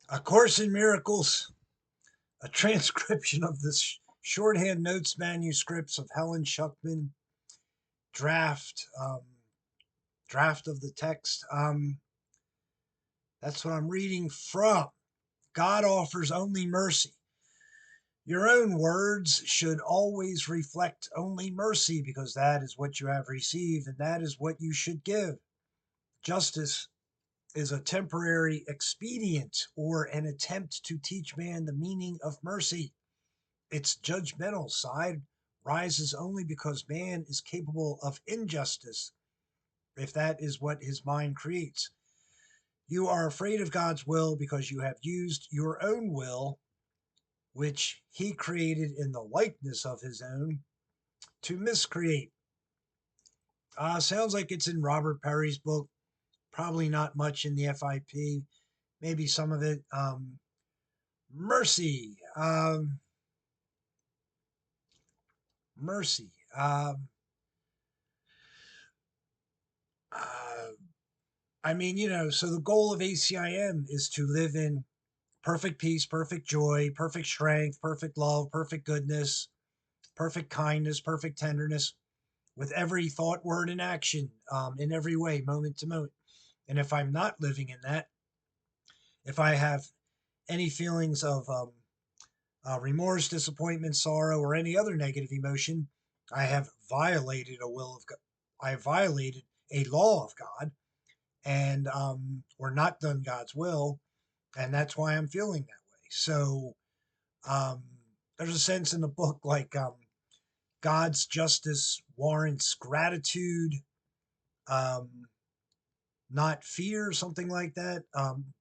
A Course in Miracles, a transcription of the shorthand notes manuscripts of Helen Schucman, draft, draft of the text. That's what I'm reading from. God offers only mercy. Your own words should always reflect only mercy, because that is what you have received and that is what you should give. Justice is a temporary expedient or an attempt to teach man the meaning of mercy. Its judgmental side rises only because man is capable of injustice, if that is what his mind creates. You are afraid of God's will because you have used your own will, which he created in the likeness of his own, to miscreate. Sounds like it's in Robert Perry's book. Probably not much in the FIP. Maybe some of it. Mercy. Mercy. Uh, I mean, so the goal of ACIM is to live in perfect peace, perfect joy, perfect strength, perfect love, perfect goodness, perfect kindness, perfect tenderness, with every thought, word, and action, in every way, moment to moment. And if I'm not living in that, if I have any feelings of remorse, disappointment, sorrow, or any other negative emotion, I have violated a will of God. I have violated a law of God, and or not done God's will, and that's why I'm feeling that way. So um, there's a sense in the book like God's justice warrants gratitude, um, not fear, something like that.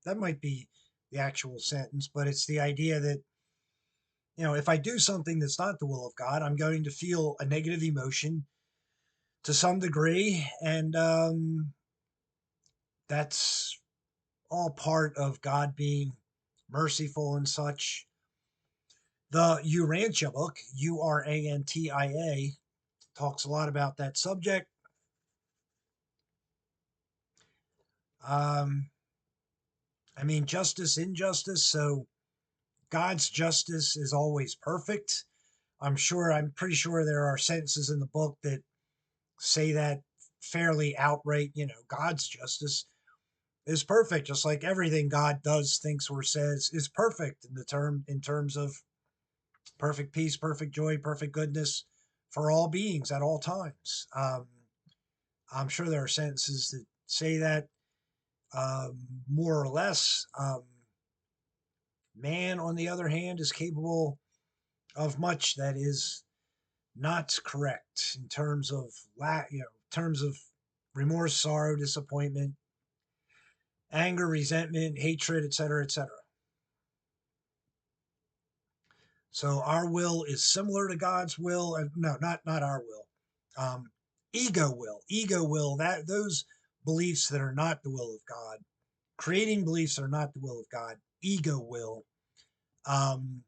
That might be the actual sentence, but it's the idea that, if I do something that's not the will of God, I'm going to feel a negative emotion to some degree, and that's all part of God being merciful and such. The Urantia book, Urantia, talks a lot about that subject. Um, I mean, justice, injustice. So God's justice is always perfect. I'm pretty sure there are sentences in the book that say that fairly outright. God's justice is perfect, just like everything God does, thinks, or says is perfect in terms of perfect peace, perfect joy, perfect goodness for all beings at all times. I'm sure there are sentences that say that more or less. Man, on the other hand, is capable of much that is not correct in terms of terms of remorse, sorrow, disappointment, anger, resentment, hatred, etc., etc. So our will is similar to God's will. No, not our will. Um, ego will, that those beliefs that are not the will of God, creating beliefs that are not the will of God, ego will. Um,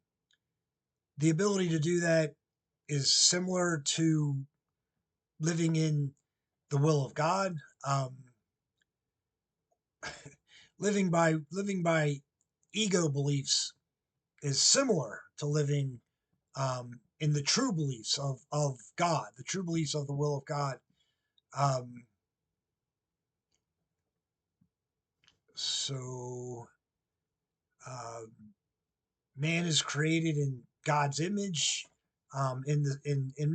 the ability to do that is similar to living in the will of God. Um, living by ego beliefs is similar to living in the true beliefs of God, the true beliefs of the will of God. Um, so uh, man is created in God's image, in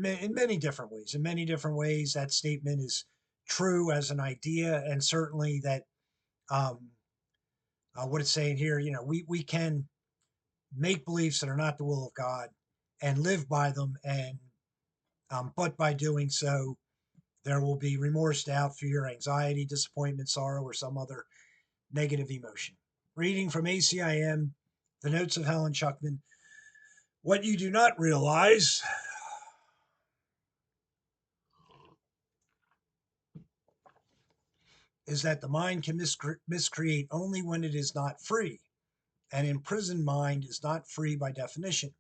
many different ways. In many different ways, that statement is true as an idea, and certainly that um, what it's saying here, we can make beliefs that are not the will of God and live by them, and but by doing so, there will be remorse, doubt, fear, anxiety, disappointment, sorrow, or some other negative emotion. Reading from ACIM, the notes of Helen Schucman. What you do not realize is that the mind can miscreate only when it is not free. An imprisoned mind is not free by definition.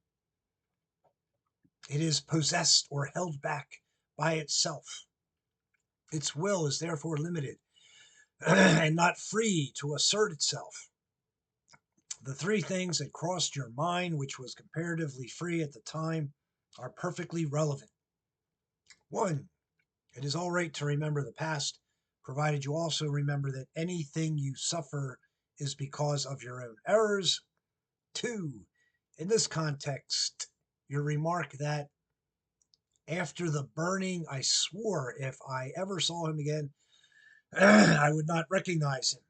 It is possessed or held back by itself. Its will is therefore limited and not free to assert itself. The three things that crossed your mind, which was comparatively free at the time, are perfectly relevant. 1. It is all right to remember the past, provided you also remember that anything you suffer is because of your own errors. 2. In this context, your remark that after the burning, I swore if I ever saw him again, I would not recognize him.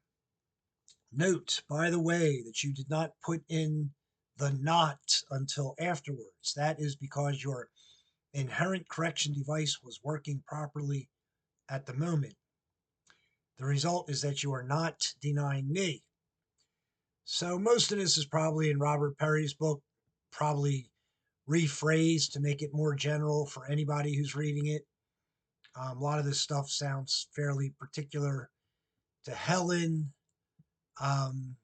Note, by the way, that you did not put in the not until afterwards. That is because your inherent correction device was working properly at the moment. The result is that you are not denying me. So most of this is probably in Robert Perry's book, probably rephrased to make it more general for anybody who's reading it. A lot of this stuff sounds fairly particular to Helen. Um,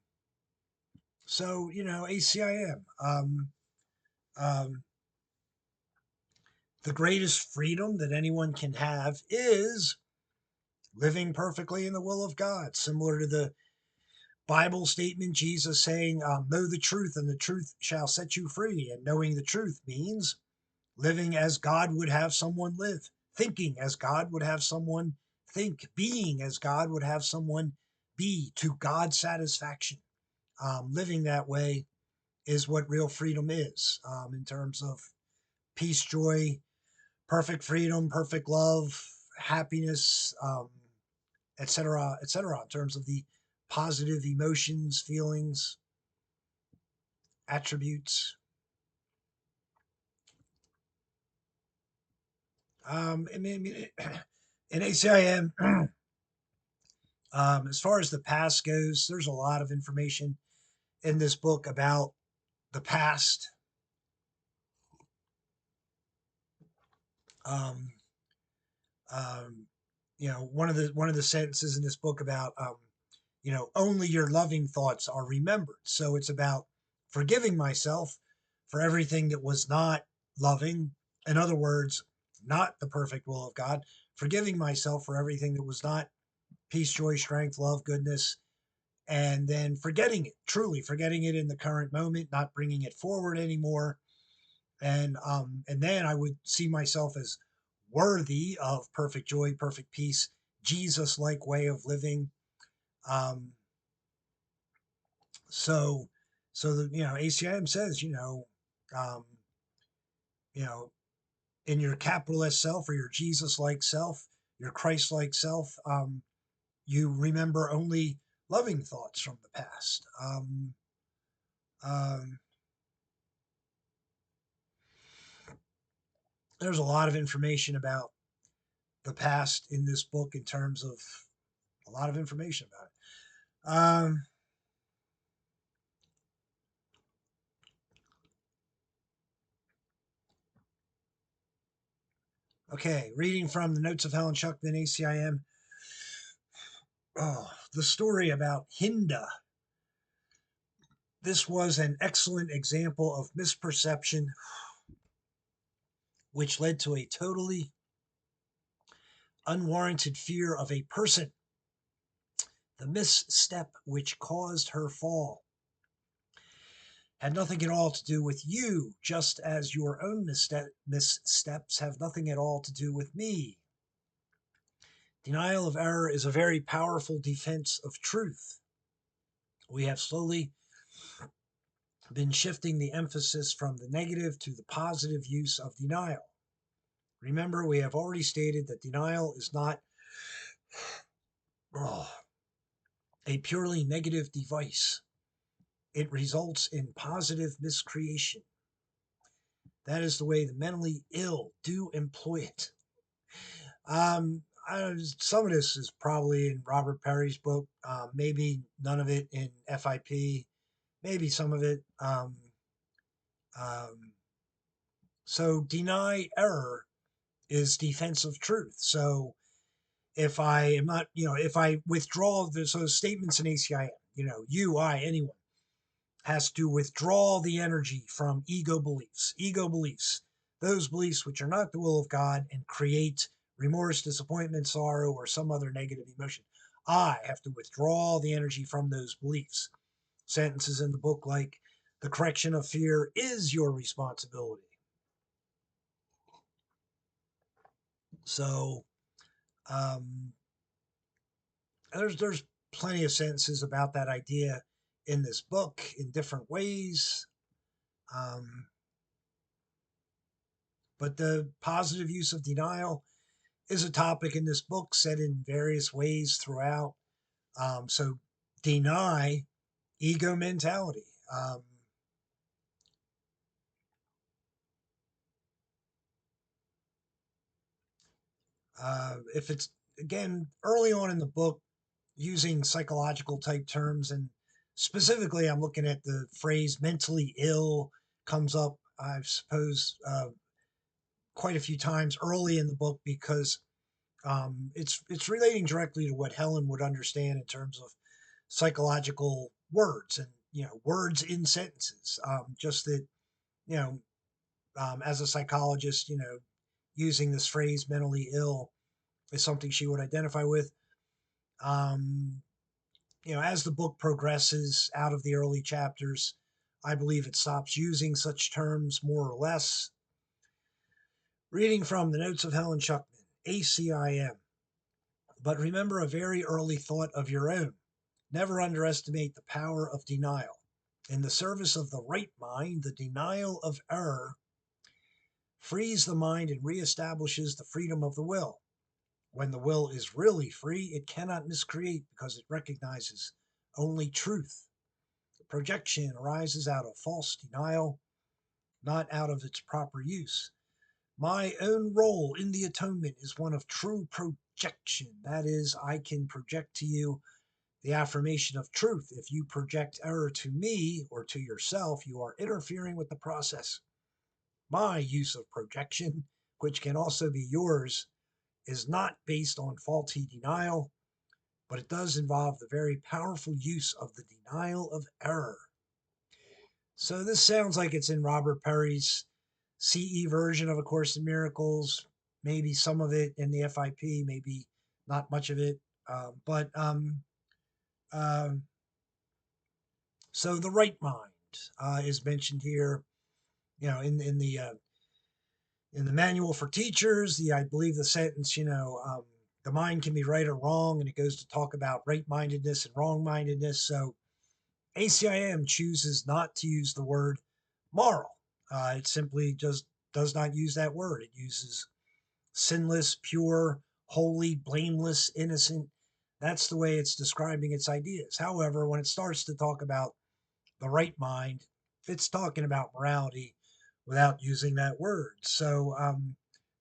so, ACIM. Um, the greatest freedom that anyone can have is living perfectly in the will of God, similar to the Bible statement, Jesus saying, know the truth and the truth shall set you free. And knowing the truth means living as God would have someone live, thinking as God would have someone think, being as God would have someone be to God's satisfaction. Living that way is what real freedom is, in terms of peace, joy, perfect freedom, perfect love, happiness, etc., etc., in terms of the positive emotions, feelings, attributes. I mean, in ACIM, as far as the past goes, there's a lot of information in this book about the past. Um, um, one of the sentences in this book about only your loving thoughts are remembered. So it's about forgiving myself for everything that was not loving. In other words, not the perfect will of God. Forgiving myself for everything that was not peace, joy, strength, love, goodness, and then forgetting it, truly forgetting it in the current moment, not bringing it forward anymore. And then I would see myself as worthy of perfect joy, perfect peace, Jesus-like way of living. Um, so, so the ACIM says, um, you know, in your capital S self or your Jesus-like self, your Christ-like self, you remember only loving thoughts from the past. Um, there's a lot of information about the past in this book in terms of a lot of information about it. Okay, reading from the Notes of Helen Schucman, ACIM. Oh, the story about Hinda. This was an excellent example of misperception, which led to a totally unwarranted fear of a person. The misstep which caused her fall had nothing at all to do with you, just as your own missteps have nothing at all to do with me. Denial of error is a very powerful defense of truth. We have slowly been shifting the emphasis from the negative to the positive use of denial. Remember, we have already stated that denial is not a purely negative device. It results in positive miscreation. That is the way the mentally ill do employ it. Some of this is probably in Robert Perry's book, maybe none of it in FIP, maybe some of it. Um, so deny error is defense of truth. So if I am not, if I withdraw those statements in ACIM, you, I, anyone has to withdraw the energy from ego beliefs, those beliefs which are not the will of God and create remorse, disappointment, sorrow, or some other negative emotion. I have to withdraw the energy from those beliefs. sentences in the book like, the correction of fear is your responsibility. So um, there's plenty of sentences about that idea in this book in different ways. Um, but the positive use of denial is a topic in this book said in various ways throughout. So deny ego mentality. If it's, again, early on in the book, using psychological type terms, and specifically, I'm looking at the phrase mentally ill comes up, I suppose, quite a few times early in the book because it's relating directly to what Helen would understand in terms of psychological words and words in sentences. Just that you know as a psychologist, using this phrase mentally ill is something she would identify with. Um, as the book progresses out of the early chapters, I believe it stops using such terms more or less. Reading from the notes of Helen Schucman, ACIM. But remember a very early thought of your own. Never underestimate the power of denial. In the service of the right mind, the denial of error frees the mind and reestablishes the freedom of the will. When the will is really free, it cannot miscreate because it recognizes only truth. The projection arises out of false denial, not out of its proper use. My own role in the atonement is one of true projection. That is, I can project to you the affirmation of truth. If you project error to me or to yourself, you are interfering with the process. My use of projection, which can also be yours, is not based on faulty denial, but it does involve the very powerful use of the denial of error. So this sounds like it's in Robert Perry's CE version of A Course in Miracles, maybe some of it in the FIP, maybe not much of it. But um, so the right mind is mentioned here, in the manual for teachers. I believe the sentence, the mind can be right or wrong, and it goes to talk about right-mindedness and wrong-mindedness. So ACIM chooses not to use the word moral. It simply just does not use that word. It uses sinless, pure, holy, blameless, innocent. That's the way it's describing its ideas. However, when it starts to talk about the right mind, it's talking about morality without using that word. So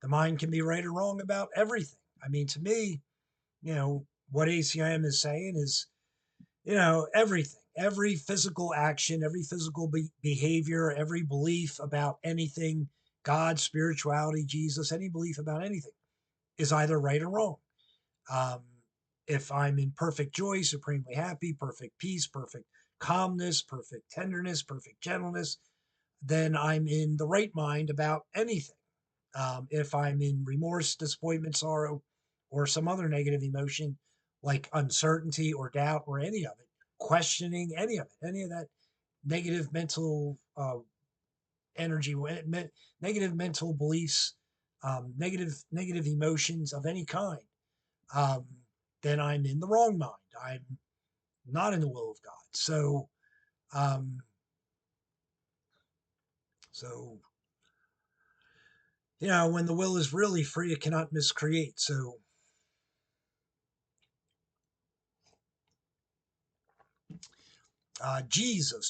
the mind can be right or wrong about everything. I mean, to me, what ACIM is saying is, everything, every physical action, every physical behavior, every belief about anything, God, spirituality, Jesus, any belief about anything is either right or wrong. Um, if I'm in perfect joy, supremely happy, perfect peace, perfect calmness, perfect tenderness, perfect gentleness, then I'm in the right mind about anything. If I'm in remorse, disappointment, sorrow, or some other negative emotion like uncertainty or doubt or any of it, questioning any of it, any of that negative mental energy, negative mental beliefs, negative emotions of any kind, um, then I'm in the wrong mind. I'm not in the will of God. Um, so when the will is really free, it cannot miscreate. So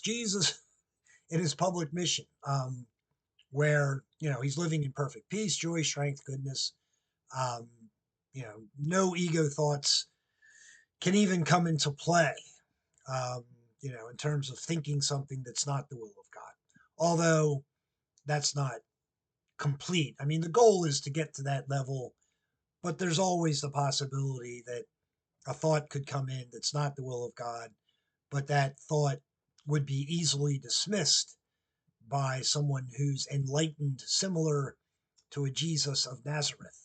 Jesus in his public mission, where he's living in perfect peace, joy, strength, goodness. Um, no ego thoughts can even come into play. Um, in terms of thinking something that's not the will of God. Although that's not complete. I mean, the goal is to get to that level, but there's always the possibility that a thought could come in that's not the will of God, but that thought would be easily dismissed by someone who's enlightened, similar to a Jesus of Nazareth.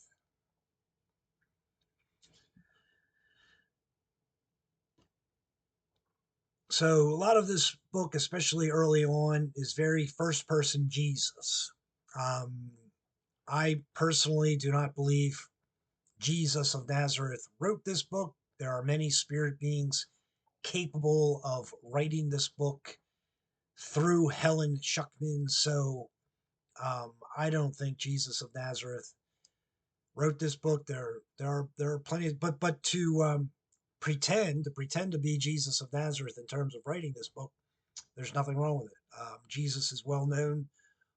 So a lot of this book, especially early on, is very first person Jesus. Um, I personally do not believe Jesus of Nazareth wrote this book. There are many spirit beings capable of writing this book through Helen Schucman. So I don't think Jesus of Nazareth wrote this book. There are plenty of, but to pretend to be Jesus of Nazareth in terms of writing this book, there's nothing wrong with it. Jesus is well known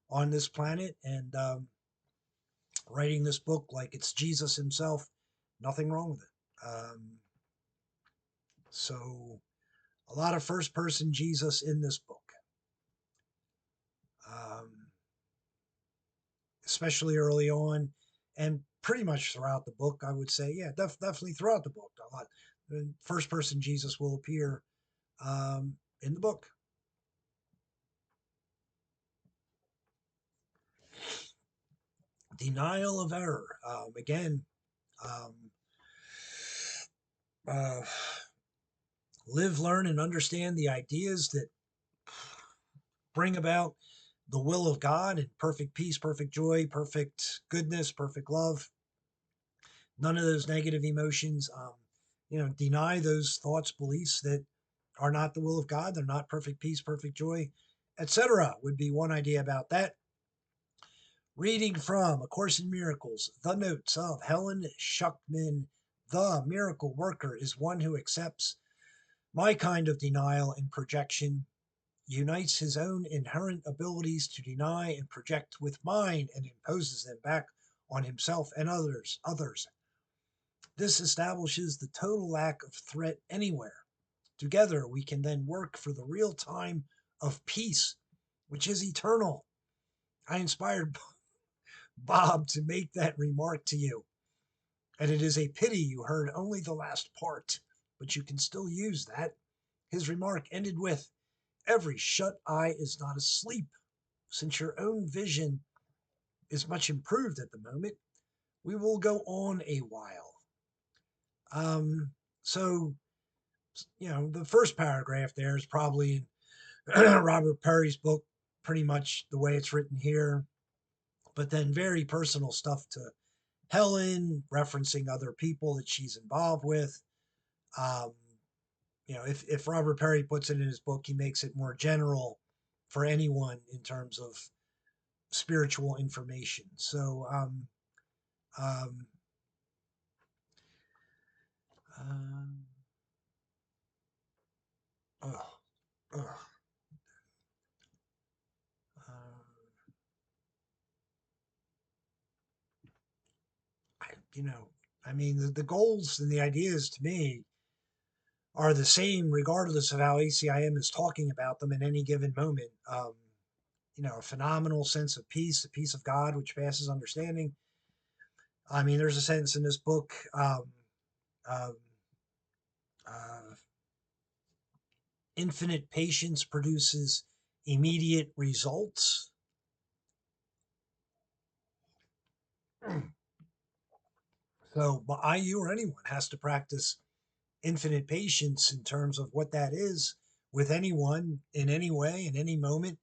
on this planet, and writing this book like it's Jesus himself, nothing wrong with it. So a lot of first person Jesus in this book, um, especially early on, and pretty much throughout the book. I would say, yeah, definitely throughout the book, a lot. First person Jesus will appear in the book. Denial of error. Again, um, uh, live, learn, and understand the ideas that bring about the will of God and perfect peace, perfect joy, perfect goodness, perfect love. None of those negative emotions. Deny those thoughts, beliefs that are not the will of God. They're not perfect peace, perfect joy, etc. Would be one idea about that. Reading from A Course in Miracles, the notes of Helen Schucman. The miracle worker is one who accepts my kind of denial and projection, unites his own inherent abilities to deny and project with mine, and imposes them back on himself and others. This establishes the total lack of threat anywhere. Together, we can then work for the real time of peace, which is eternal. I inspired Bob to make that remark to you, and it is a pity you heard only the last part, but you can still use that. His remark ended with, every shut eye is not asleep. Since your own vision is much improved at the moment, we will go on a while. Um, so, the first paragraph there is probably Robert Perry's book, pretty much the way it's written here, but then very personal stuff to Helen, referencing other people that she's involved with. Um, if Robert Perry puts it in his book, he makes it more general for anyone in terms of spiritual information. So, um, um, oh, oh, uh, I, you know, I mean, the goals and the ideas to me are the same regardless of how ACIM is talking about them in any given moment. A phenomenal sense of peace, the peace of God, which passes understanding. I mean, there's a sentence in this book. Um, uh, Infinite patience produces immediate results. So, I, you, or anyone has to practice infinite patience in terms of what that is with anyone in any way, in any moment.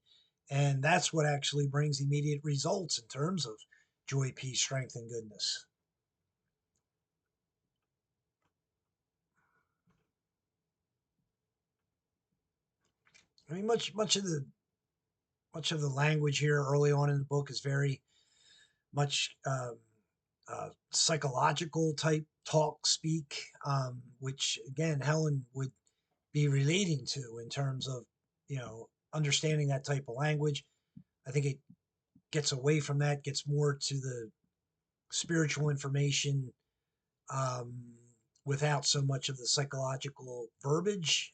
And that's what actually brings immediate results in terms of joy, peace, strength, and goodness. I mean, much of the language here early on in the book is very much psychological type talk speak, which again Helen would be relating to in terms of understanding that type of language. I think it gets away from that, gets more to the spiritual information, um, without so much of the psychological verbiage,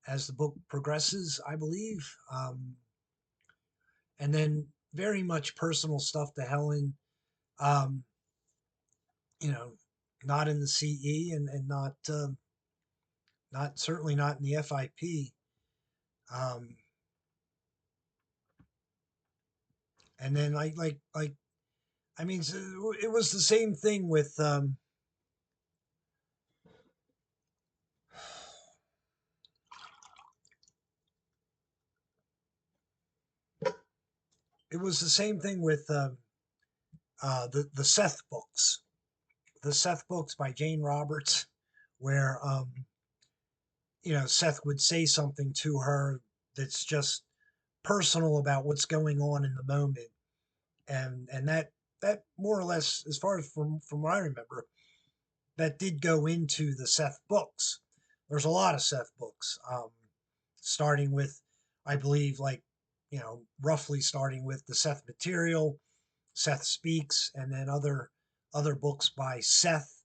as the book progresses, I believe. And then very much personal stuff to Helen, um, you know, not in the CE, and not certainly not in the FIP. Um, and then I mean, so it was the same thing with it was the same thing with the Seth books, the Seth books by Jane Roberts, where Seth would say something to her that's just personal about what's going on in the moment, and that more or less, as far as from what I remember, that did go into the Seth books. There's a lot of Seth books, starting with, I believe, like, roughly starting with the Seth Material, Seth Speaks, and then other books by Seth,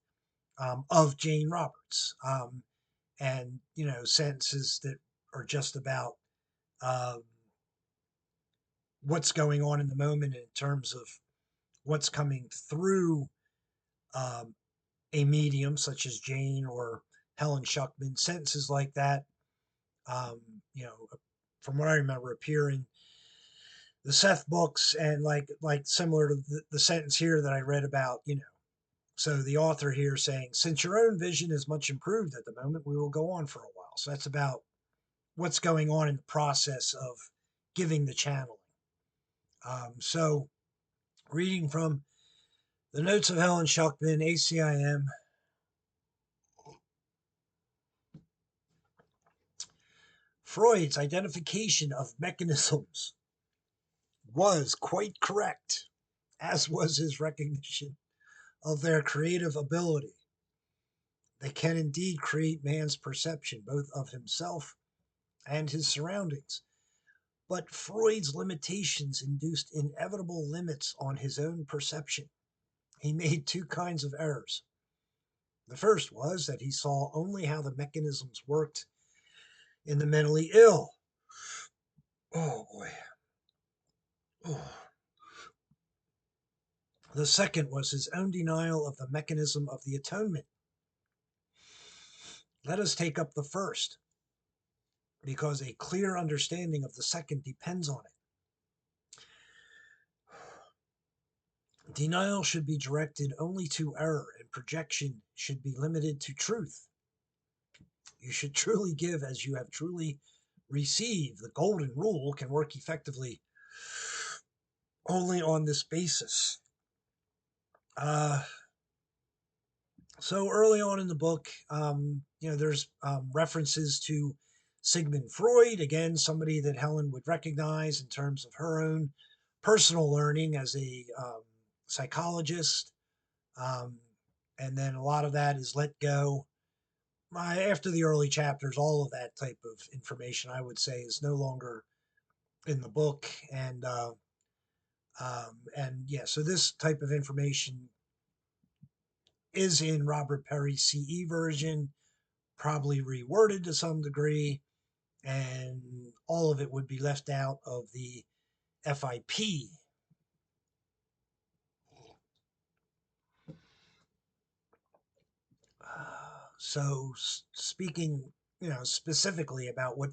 of Jane Roberts, and sentences that are just about um, what's going on in the moment in terms of what's coming through um, a medium such as Jane or Helen Schucman. Sentences like that, um, you know, from what I remember, appear in the Seth books, and like similar to the sentence here that I read about. So the author here saying, since your own vision is much improved at the moment, we will go on for a while. So that's about what's going on in the process of giving the channeling. So reading from the notes of Helen Schucman, ACIM. Freud's identification of mechanisms was quite correct, as was his recognition of their creative ability. They can indeed create man's perception, both of himself and his surroundings. But Freud's limitations induced inevitable limits on his own perception. He made two kinds of errors. The first was that he saw only how the mechanisms worked in the mentally ill. Oh boy. Oh. The second was his own denial of the mechanism of the atonement. Let us take up the first, because a clear understanding of the second depends on it. Denial should be directed only to error, and projection should be limited to truth. You should truly give as you have truly received. The golden rule can work effectively only on this basis. So early on in the book, there's references to Sigmund Freud, again, somebody that Helen would recognize in terms of her own personal learning as a psychologist. Um, and then a lot of that is let go. After the early chapters, all of that type of information, I would say, is no longer in the book. And yeah, so this type of information is in Robert Perry's CE version, probably reworded to some degree, and all of it would be left out of the FIP. So speaking, specifically about what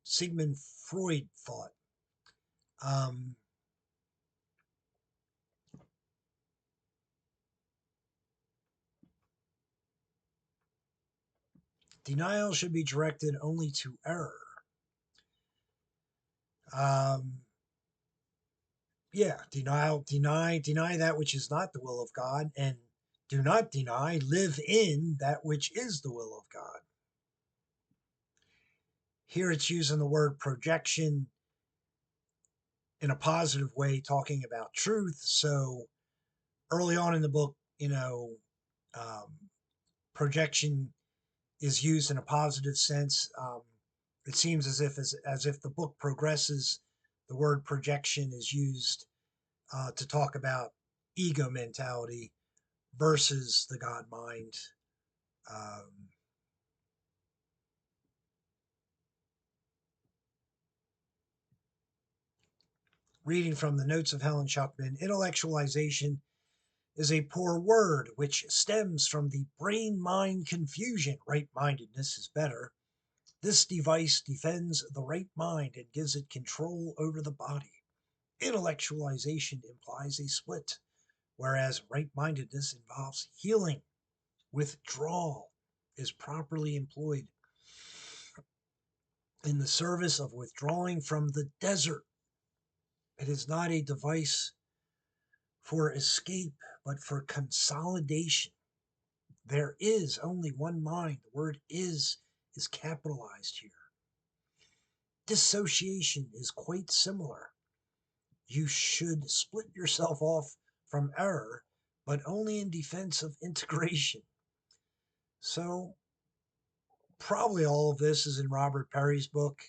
Sigmund Freud thought. Um, Denial should be directed only to error. Um, deny that which is not the will of God, and do not deny, live in that which is the will of God. Here it's using the word projection in a positive way, talking about truth. So early on in the book, projection is used in a positive sense. It seems as if the book progresses, the word projection is used to talk about ego mentality versus the God mind. Um, Reading from the notes of Helen Schucman, intellectualization is a poor word which stems from the brain-mind confusion. Right-mindedness is better. This device defends the right mind and gives it control over the body. Intellectualization implies a split, whereas right-mindedness involves healing. Withdrawal is properly employed in the service of withdrawing from the desert. It is not a device for escape, but for consolidation. There is only one mind. The word is capitalized here. Dissociation is quite similar. You should split yourself off from error, but only in defense of integration. So probably all of this is in Robert Perry's book.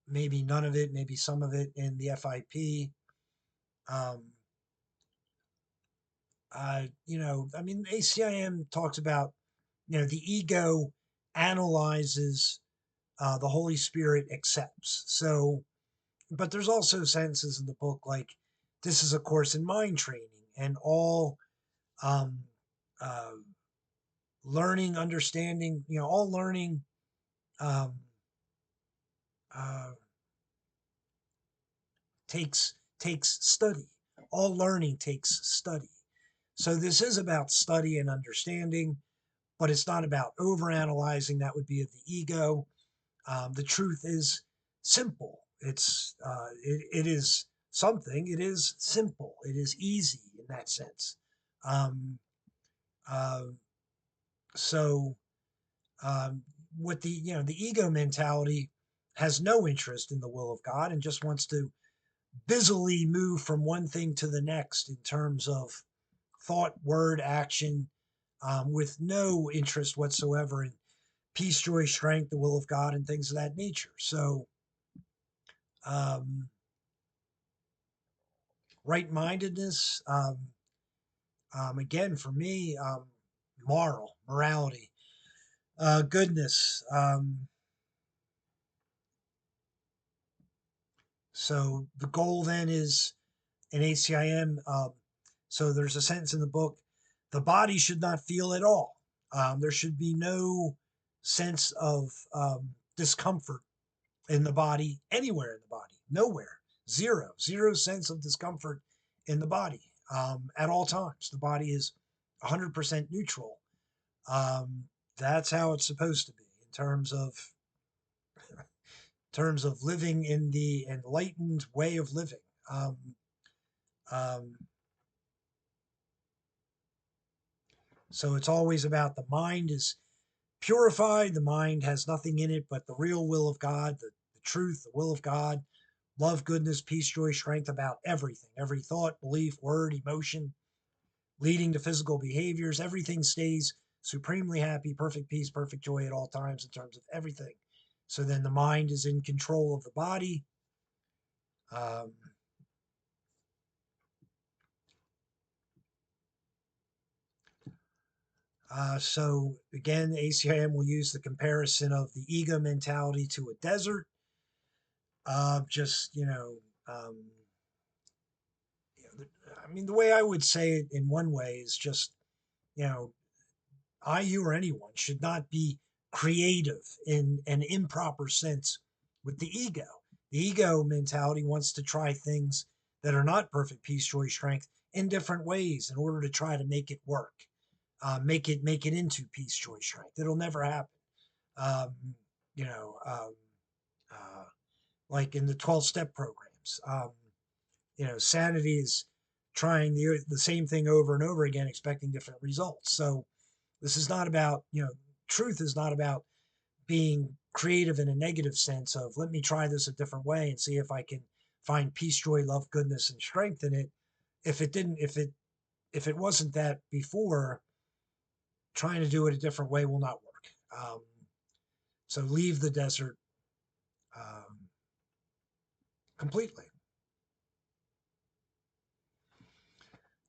Maybe none of it, maybe some of it in the FIP. ACIM talks about, the ego analyzes, the Holy Spirit accepts. So, but there's also sentences in the book like, this is a course in mind training, and all um, uh, learning, understanding, all learning um, uh, takes study. All learning takes study. So this is about study and understanding, but it's not about overanalyzing. That would be of the ego. The truth is simple. It is something. It is simple. It is easy in that sense. Um, uh, so with the ego mentality has no interest in the will of God and just wants to busily move from one thing to the next in terms of thought, word, action, with no interest whatsoever in peace, joy, strength, the will of God, and things of that nature. So, um, right mindedness, again, for me, morality, goodness. So, the goal then is in ACIM. So, there's a sentence in the book, the body should not feel at all. There should be no sense of discomfort in the body, anywhere in the body, nowhere, zero sense of discomfort in the body at all times. The body is 100% neutral. Um, that's how it's supposed to be in terms of living in the enlightened way of living. Um, um, so it's always about the mind is purified. The mind has nothing in it but the real will of God, the truth, the will of God, love, goodness, peace, joy, strength about everything, every thought, belief, word, emotion, leading to physical behaviors. Everything stays supremely happy, perfect peace, perfect joy at all times in terms of everything. So then the mind is in control of the body. Um, so again, ACIM will use the comparison of the ego mentality to a desert. Just, the way I would say it in one way is just, you know, you, or anyone should not be creative in an improper sense with the ego. The ego mentality wants to try things that are not perfect peace, joy, strength in different ways in order to try to make it work, make it into peace, joy, strength. It'll never happen. Um, you know, um, uh, like in the 12-step programs. Sanity is trying the same thing over and over again, expecting different results. So this is not about, truth is not about being creative in a negative sense of let me try this a different way and see if I can find peace, joy, love, goodness, and strength in it. If it wasn't that before, trying to do it a different way will not work. So leave the desert um, completely.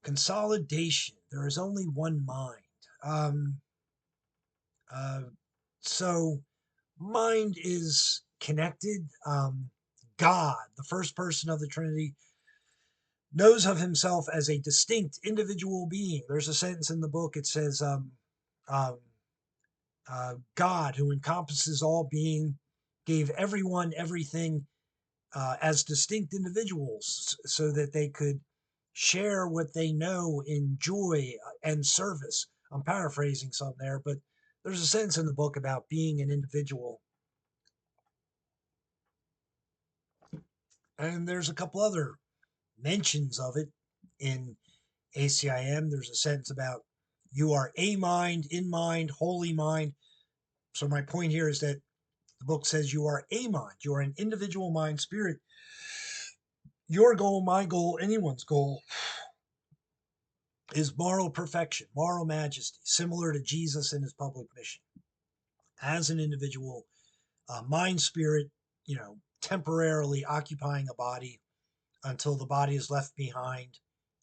Consolidation. There is only one mind. Um, uh, so mind is connected. God, the first person of the Trinity, knows of himself as a distinct individual being. There's a sentence in the book. It says, um, God, who encompasses all being, gave everyone everything as distinct individuals so that they could share what they know in joy and service. I'm paraphrasing some there, but there's a sentence in the book about being an individual. And there's a couple other mentions of it in ACIM. There's a sentence about you are a mind, in mind, holy mind. So my point here is that the book says you are a mind. You are an individual mind spirit. Your goal, my goal, anyone's goal is moral perfection, moral majesty, similar to Jesus in his public mission. As an individual mind spirit, temporarily occupying a body until the body is left behind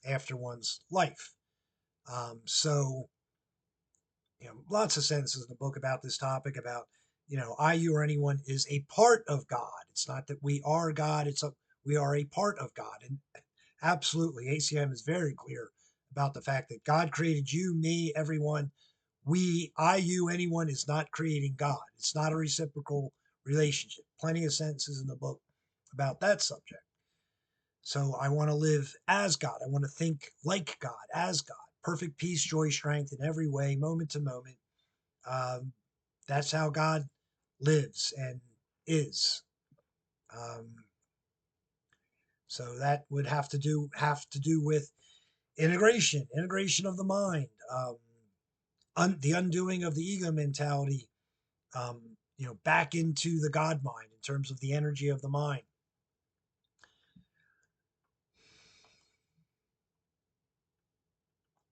after one's life. So, lots of sentences in the book about this topic about, I, you, or anyone is a part of God. It's not that we are God, we are a part of God. And absolutely, ACM is very clear about the fact that God created you, me, everyone. We, I, you, anyone is not creating God. It's not a reciprocal relationship. Plenty of sentences in the book about that subject. So I want to live as God. I want to think like God, as God. Perfect peace, joy, strength in every way, moment to moment. Um, that's how God lives and is. Um, so that would have to do with integration of the mind, the undoing of the ego mentality, back into the God mind in terms of the energy of the mind.